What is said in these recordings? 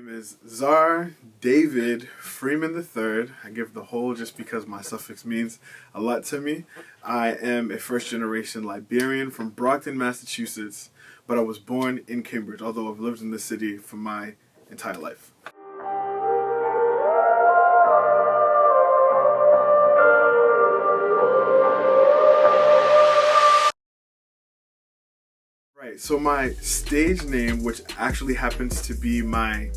name is Czar David Freeman III. I give the whole just because my suffix means a lot to me. I am a first-generation Liberian from Brockton, Massachusetts, but I was born in Cambridge, although I've lived in the city for my entire life. Right, so my stage name, which actually happens to be my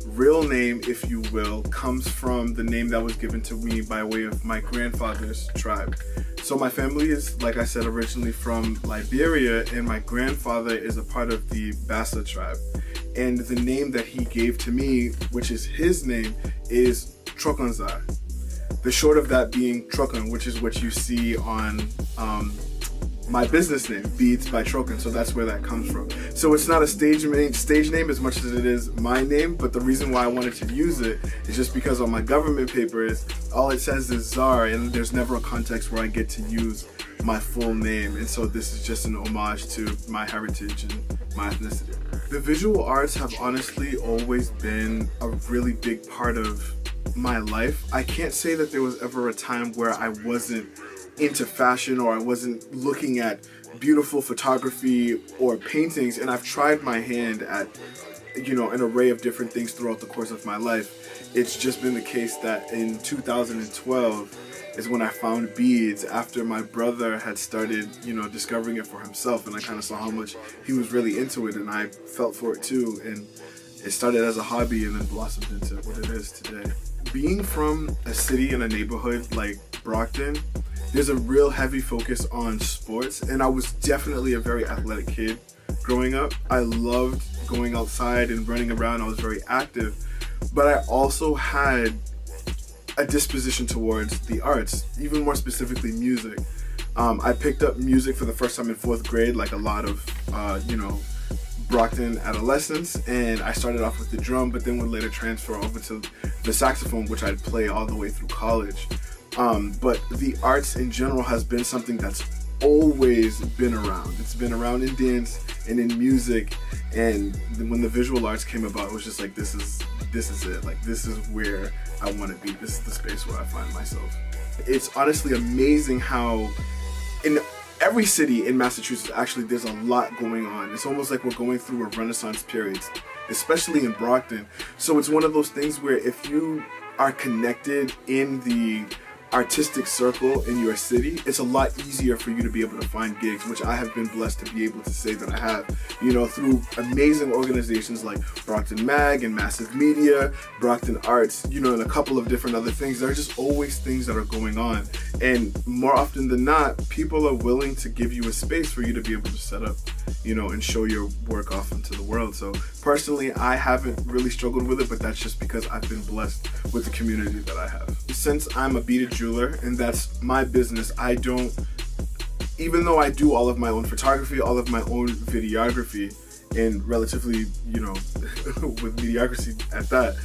real name, if you will, comes from the name that was given to me by way of my grandfather's tribe. So my family is, like I said, originally from Liberia, and my grandfather is a part of the Bassa tribe. And the name that he gave to me, which is his name, is TROKON. The short of that being TROKON, which is what you see on my business name, Beads ByTrokon, so that's where that comes from. So it's not a stage name as much as it is my name, but the reason why I wanted to use it is just because on my government papers, all it says is Czar, and there's never a context where I get to use my full name, and so this is just an homage to my heritage and my ethnicity. The visual arts have honestly always been a really big part of my life. I can't say that there was ever a time where I wasn't into fashion or I wasn't looking at beautiful photography or paintings, and I've tried my hand at, an array of different things throughout the course of my life. It's just been the case that in 2012 is when I found beads after my brother had started, discovering it for himself, and I kind of saw how much he was really into it, and I felt for it too, and it started as a hobby and then blossomed into what it is today. Being from a city and a neighborhood like Brockton, there's a real heavy focus on sports, and I was definitely a very athletic kid growing up. I loved going outside and running around. I was very active, but I also had a disposition towards the arts, even more specifically music. I picked up music for the first time in 4th grade, like a lot of, Brockton adolescents, and I started off with the drum, but then would later transfer over to the saxophone, which I'd play all the way through college. But the arts in general has been something that's always been around. It's been around in dance and in music, and when the visual arts came about, it was just like, this is it. Like, this is where I want to be. This is the space where I find myself. It's honestly amazing how in every city in Massachusetts, actually, there's a lot going on. It's almost like we're going through a renaissance period, especially in Brockton. So it's one of those things where if you are connected in the artistic circle in your city, it's a lot easier for you to be able to find gigs, which I have been blessed to be able to say that I have, through amazing organizations like Brockton Mag and Massive Media, Brockton Arts, and a couple of different other things. There are just always things that are going on, and more often than not, people are willing to give you a space for you to be able to set up, and show your work off into the world. So personally, I haven't really struggled with it, but that's just because I've been blessed with the community that I have. Since I'm a beaded jeweler, and that's my business, even though I do all of my own photography, all of my own videography, and relatively, with mediocrity at that,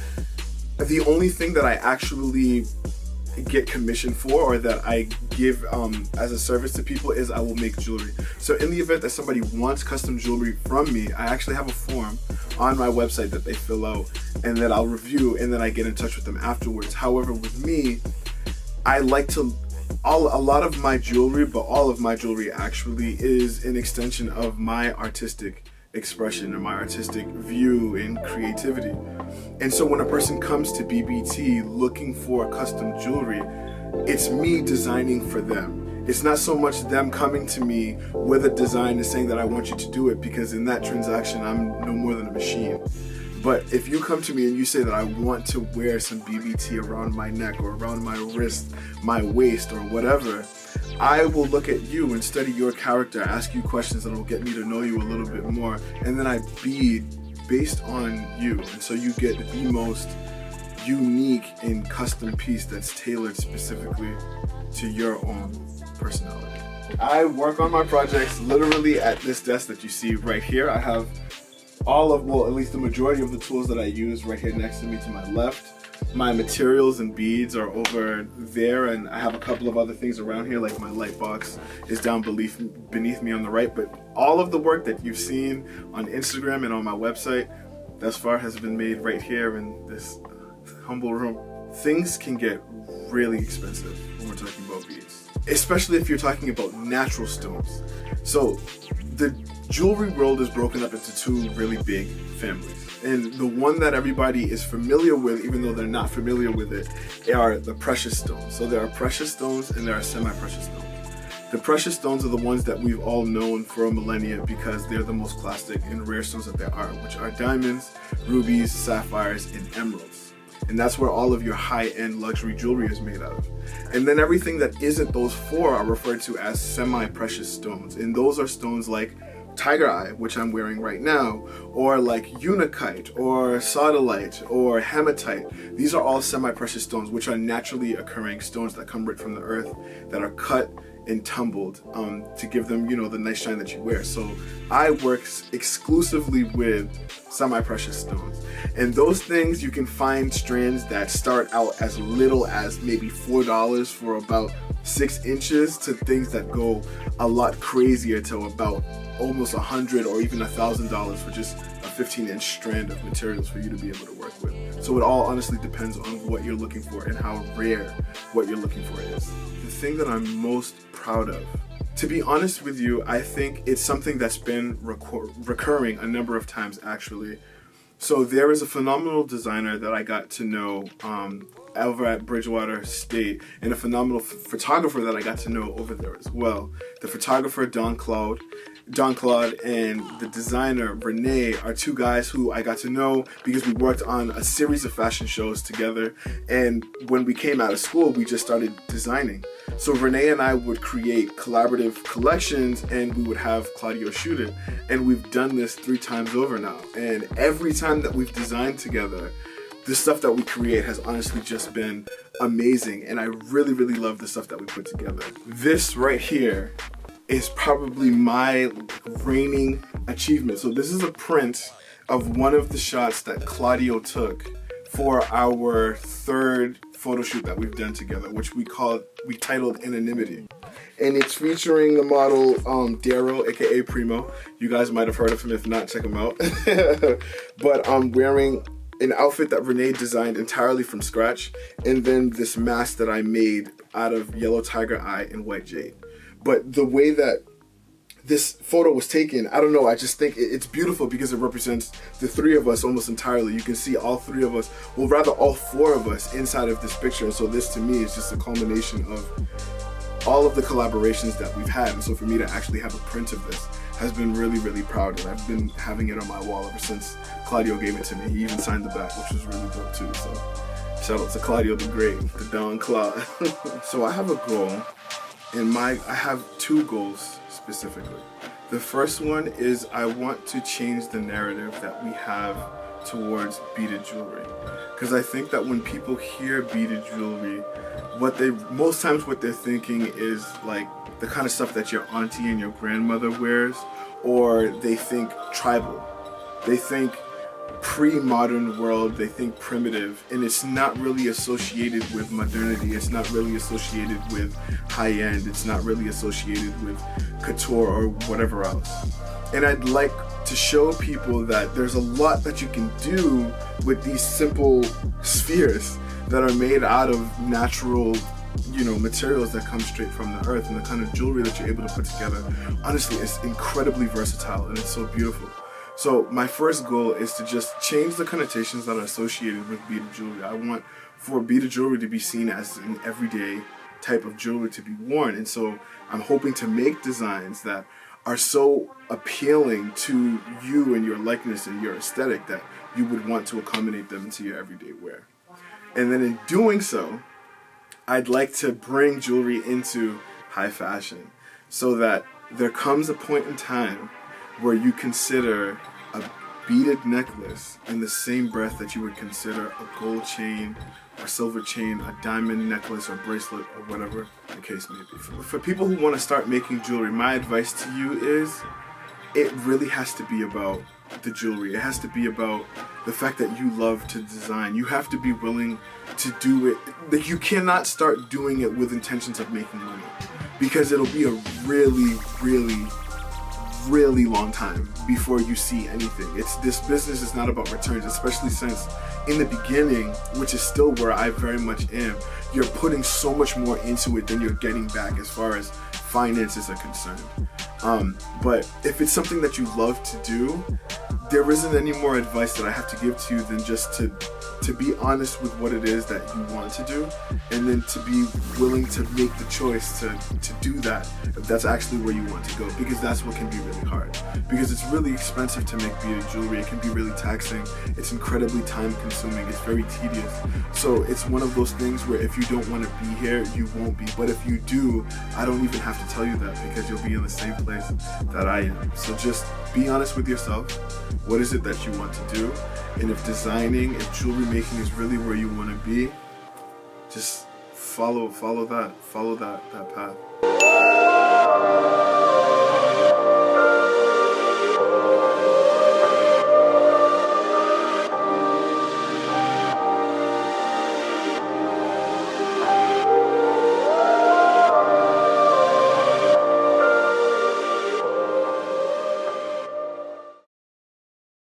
the only thing that I actually get commissioned for, or that I give as a service to people, is I will make jewelry. So in the event that somebody wants custom jewelry from me, I actually have a form on my website that they fill out and that I'll review, and then I get in touch with them afterwards. However, with me, I like to, a lot of my jewelry, but all of my jewelry actually is an extension of my artistic expression and my artistic view and creativity. And so when a person comes to BBT looking for custom jewelry, it's me designing for them. It's not so much them coming to me with a design and saying that I want you to do it, because in that transaction, I'm no more than a machine. But if you come to me and you say that I want to wear some BBT around my neck or around my wrist, my waist, or whatever, I will look at you and study your character, ask you questions that will get me to know you a little bit more, and then I bead based on you. And so you get the most unique and custom piece that's tailored specifically to your own personality. I work on my projects literally at this desk that you see right here. I have at least the majority of the tools that I use right here next to me to my left. My materials and beads are over there, and I have a couple of other things around here, like my light box is down beneath me on the right. But all of the work that you've seen on Instagram and on my website, thus far has been made right here in this humble room. Things can get really expensive when we're talking about beads, especially if you're talking about natural stones. So the jewelry world is broken up into two really big families. And the one that everybody is familiar with, even though they're not familiar with it, are the precious stones. So there are precious stones and there are semi-precious stones. The precious stones are the ones that we've all known for a millennia because they're the most classic and rare stones that there are, which are diamonds, rubies, sapphires, and emeralds. And that's where all of your high-end luxury jewelry is made out of. And then everything that isn't those four are referred to as semi-precious stones. And those are stones like tiger eye, which I'm wearing right now, or like unakite, or sodalite, or hematite. These are all semi-precious stones, which are naturally occurring stones that come right from the earth, that are cut and tumbled to give them, you know, the nice shine that you wear. So I work exclusively with semi-precious stones, and those things you can find strands that start out as little as maybe $4 for about 6 inches to things that go a lot crazier to about almost $100 or even $1,000 for just a 15-inch strand of materials for you to be able to work with. So it all honestly depends on what you're looking for and how rare what you're looking for is. The thing that I'm most proud of, to be honest with you, I think it's something that's been recurring a number of times actually. So there is a phenomenal designer that I got to know over at Bridgewater State, and a phenomenal photographer that I got to know over there as well. The photographer Don Claude and the designer Renee are two guys who I got to know because we worked on a series of fashion shows together, and when we came out of school we just started designing. So Renee and I would create collaborative collections and we would have Claudio shoot it, and we've done this 3 times over now, and every time that we've designed together, the stuff that we create has honestly just been amazing, and I really, really love the stuff that we put together. This right here is probably my reigning achievement. So this is a print of one of the shots that Claudio took for our 3rd photo shoot that we've done together, which we titled Anonymity. And it's featuring the model Darrow, aka Primo. You guys might have heard of him, if not, check him out. But I'm wearing an outfit that Renee designed entirely from scratch, and then this mask that I made out of yellow tiger eye and white jade. But the way that this photo was taken, I don't know, I just think it's beautiful because it represents the 3 of us almost entirely. You can see all 3 of us, well rather all 4 of us inside of this picture. And so this to me is just a culmination of all of the collaborations that we've had. And so for me to actually have a print of this has been really, really proud, and I've been having it on my wall ever since Claudio gave it to me. He even signed the back, which was really dope too. So shout out to Claudio the Great, the Don Claude. So I have a goal, and I have 2 goals specifically. The first one is I want to change the narrative that we have towards beaded jewelry, because I think that when people hear beaded jewelry, most times what they're thinking is like the kind of stuff that your auntie and your grandmother wears, or they think tribal, they think pre-modern world, they think primitive, and it's not really associated with modernity, it's not really associated with high-end, it's not really associated with couture or whatever else. And I'd like to show people that there's a lot that you can do with these simple spheres that are made out of natural, you know, materials that come straight from the earth, and the kind of jewelry that you're able to put together. Honestly, it's incredibly versatile and it's so beautiful. So my first goal is to just change the connotations that are associated with beaded jewelry. I want for beaded jewelry to be seen as an everyday type of jewelry to be worn, and so I'm hoping to make designs that are so appealing to you and your likeness and your aesthetic that you would want to accommodate them into your everyday wear. And then in doing so, I'd like to bring jewelry into high fashion so that there comes a point in time where you consider a beaded necklace in the same breath that you would consider a gold chain or silver chain, a diamond necklace or bracelet or whatever the case may be. For people who want to start making jewelry, my advice to you is it really has to be about the jewelry. It has to be about the fact that you love to design. You have to be willing to do it. That you cannot start doing it with intentions of making money, because it'll be a really, really, really long time before you see anything. This business is not about returns, especially since in the beginning, which is still where I very much am, you're putting so much more into it than you're getting back as far as finances are concerned. But if it's something that you love to do, there isn't any more advice that I have to give to you than just to be honest with what it is that you want to do, and then to be willing to make the choice to do that if that's actually where you want to go, because that's what can be really hard. Because it's really expensive to make beaded jewelry. It can be really taxing. It's incredibly time consuming. It's very tedious. So it's one of those things where if you don't want to be here, you won't be. But if you do, I don't even have to tell you that, because you'll be in the same place that I am. So just be honest with yourself. What is it that you want to do? And if designing, if jewelry making is really where you want to be, just follow that path.